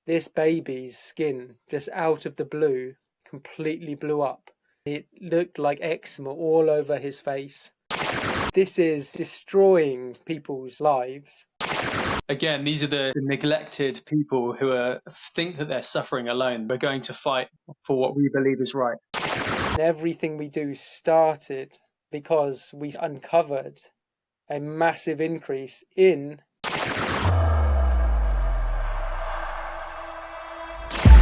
This baby's skin, just out of the blue, completely blew up. It looked like eczema all over his face. This is destroying people's lives. Again, these are the neglected people who think that they're suffering alone. We're going to fight for what we believe is right. And everything we do started because we uncovered a massive increase in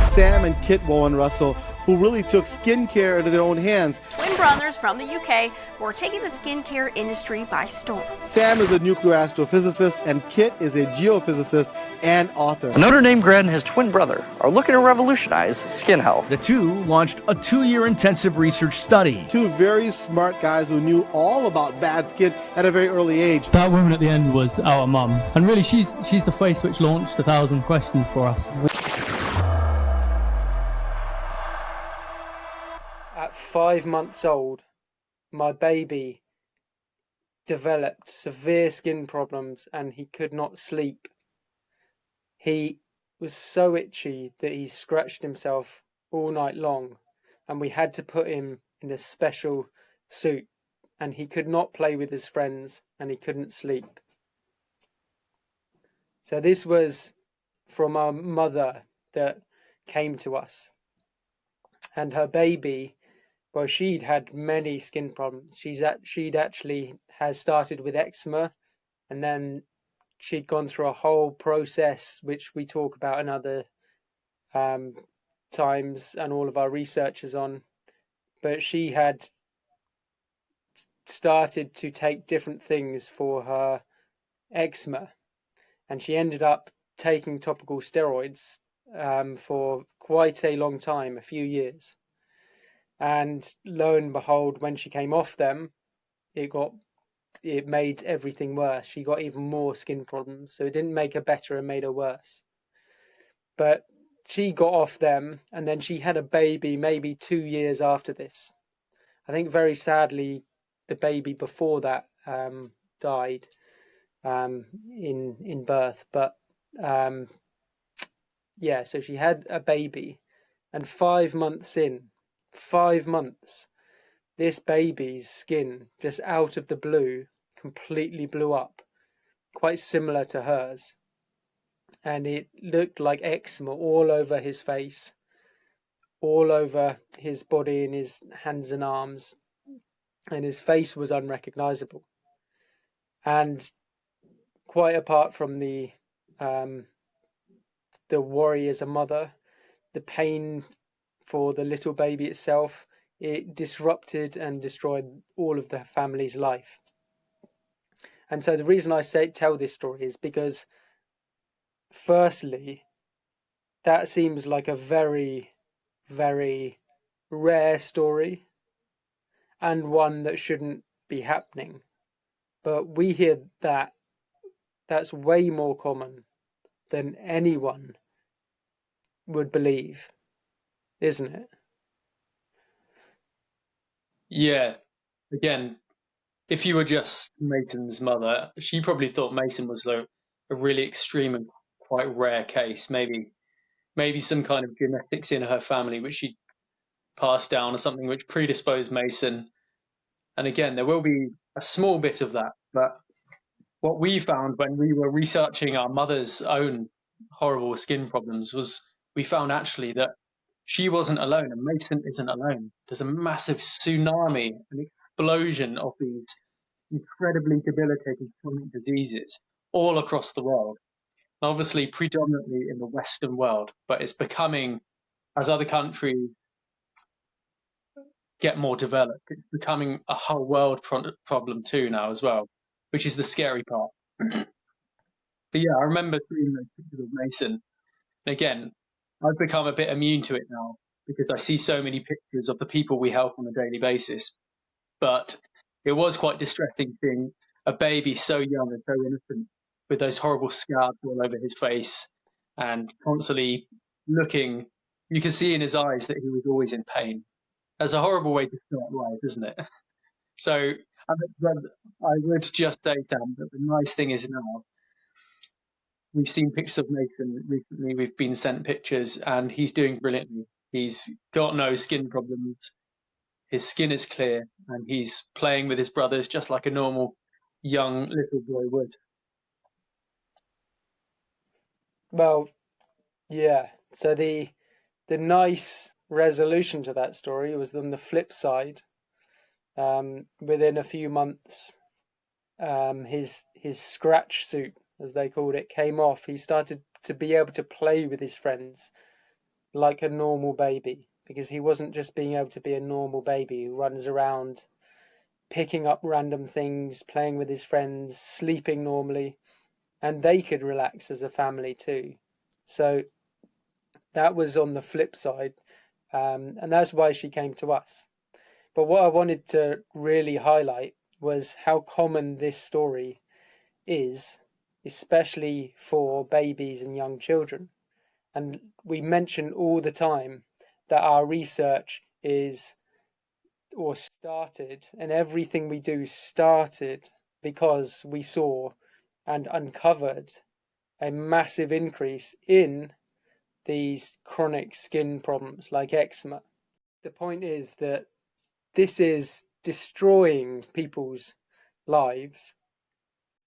Sam and Kit Bowen Russell, who really took skincare into their own hands. Twin brothers from the UK who are taking the skincare industry by storm. Sam is a nuclear astrophysicist, and Kit is a geophysicist and author. A Notre Dame grad and his twin brother are looking to revolutionize skin health. The two launched a 2-year intensive research study. Two very smart guys who knew all about bad skin at a very early age. That woman at the end was our mum, and really she's the face which launched 1,000 questions for us. At 5 months old, my baby developed severe skin problems and he could not sleep. He was so itchy that he scratched himself all night long, and we had to put him in a special suit, and he could not play with his friends and he couldn't sleep. So this was from our mother that came to us, and her baby, well, she'd had many skin problems. She'd actually has started with eczema, and then she'd gone through a whole process which we talk about in other times and all of our researchers on. But she had started to take different things for her eczema, and she ended up taking topical steroids for quite a long time, a few years. And lo and behold, when she came off them, it made everything worse. She got even more skin problems. So it didn't make her better, it made her worse. But she got off them, and then she had a baby maybe 2 years after this. I think very sadly, the baby before that died in birth. But yeah, so she had a baby, and 5 months in, 5 months, this baby's skin, just out of the blue, completely blew up, quite similar to hers. And it looked like eczema all over his face, all over his body and his hands and arms, and his face was unrecognizable. And quite apart from the worry as a mother, the pain for the little baby itself, it disrupted and destroyed all of the family's life. And so the reason I tell this story is because, firstly, that seems like a very, very rare story and one that shouldn't be happening. But we hear that that's way more common than anyone would believe, isn't it? Yeah. Again, if you were just Mason's mother, she probably thought Mason was a really extreme and quite rare case. Maybe some kind of genetics in her family which she passed down, or something which predisposed Mason. And again, there will be a small bit of that. But what we found when we were researching our mother's own horrible skin problems was we found actually that she wasn't alone, and Mason isn't alone. There's a massive tsunami, an explosion of these incredibly debilitating chronic diseases all across the world. Obviously, predominantly in the Western world, but it's becoming, as other countries get more developed, it's becoming a whole world problem too now as well, which is the scary part. But yeah, I remember seeing those pictures of Mason. And again, I've become a bit immune to it now because I see so many pictures of the people we help on a daily basis. But it was quite distressing seeing a baby so young and so innocent with those horrible scabs all over his face and constantly looking. You can see in his eyes that he was always in pain. That's a horrible way to start life, isn't it? So I would just say, Dan, that the nice thing is now we've seen pictures of Nathan recently. We've been sent pictures, and he's doing brilliantly. He's got no skin problems. His skin is clear, and he's playing with his brothers just like a normal young little boy would. Well, yeah. So the nice resolution to that story was on the flip side. Within a few months, his scratch suit, as they called it, came off. He started to be able to play with his friends like a normal baby, because he wasn't just being able to be a normal baby who runs around picking up random things, playing with his friends, sleeping normally, and they could relax as a family too. So that was on the flip side, and that's why she came to us. But what I wanted to really highlight was how common this story is, especially for babies and young children. And we mention all the time that our research is, or started, and everything we do started because we saw and uncovered a massive increase in these chronic skin problems like eczema. The point is that this is destroying people's lives.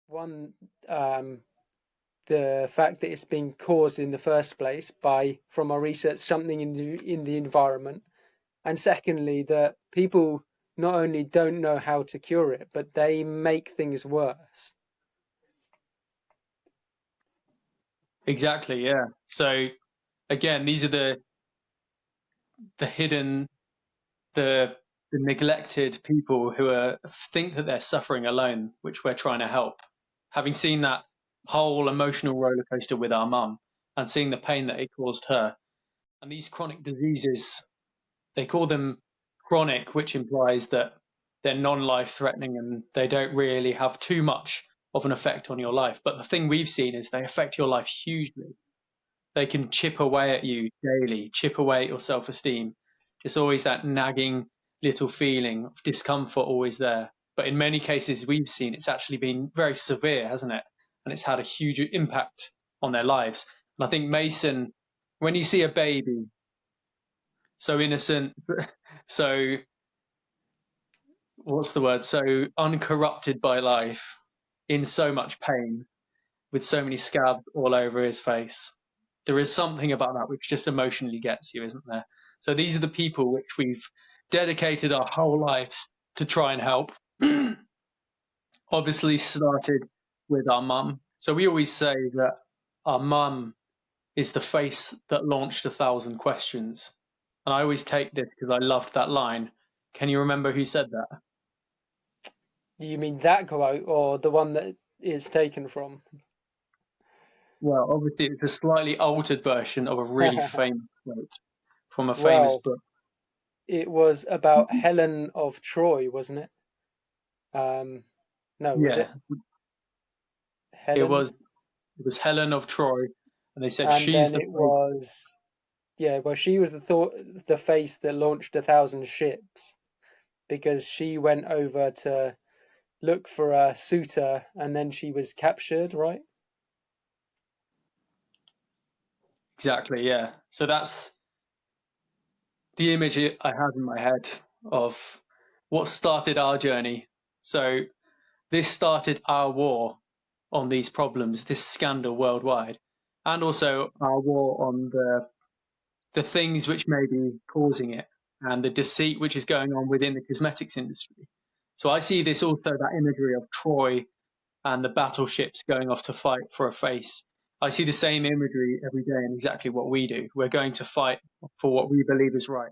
One, the fact that it's being caused in the first place from our research, something in the environment, and secondly, that people not only don't know how to cure it, but they make things worse. Exactly, yeah. So again, these are the hidden, the neglected people who think that they're suffering alone, which we're trying to help. Having seen that whole emotional roller coaster with our mum and seeing the pain that it caused her, and these chronic diseases, they call them chronic, which implies that they're non-life threatening and they don't really have too much of an effect on your life. But the thing we've seen is they affect your life hugely. They can chip away at you daily, chip away at your self-esteem. It's always that nagging little feeling of discomfort always there. But in many cases we've seen, it's actually been very severe, hasn't it? And it's had a huge impact on their lives. And I think, Mason, when you see a baby so innocent, so what's the word? So uncorrupted by life, in so much pain, with so many scabs all over his face, there is something about that which just emotionally gets you, isn't there? So these are the people which we've dedicated our whole lives to try and help. Obviously started with our mum. So we always say that our mum is the face that launched 1,000 questions. And I always take this because I loved that line. Can you remember who said that? You mean that quote or the one that it's taken from? Well, obviously it's a slightly altered version of a really famous quote from a famous book. It was about Helen of Troy, wasn't it? No, was it? Helen? It was Helen of Troy, and they said she was the face that launched 1,000 ships, because she went over to look for a suitor and then she was captured, right? Exactly, yeah. So that's the image I have in my head of what started our journey. So this started our war on these problems, this scandal worldwide, and also our war on the things which may be causing it and the deceit which is going on within the cosmetics industry. So I see this also, that imagery of Troy and the battleships going off to fight for a face. I see the same imagery every day in exactly what we do. We're going to fight for what we believe is right.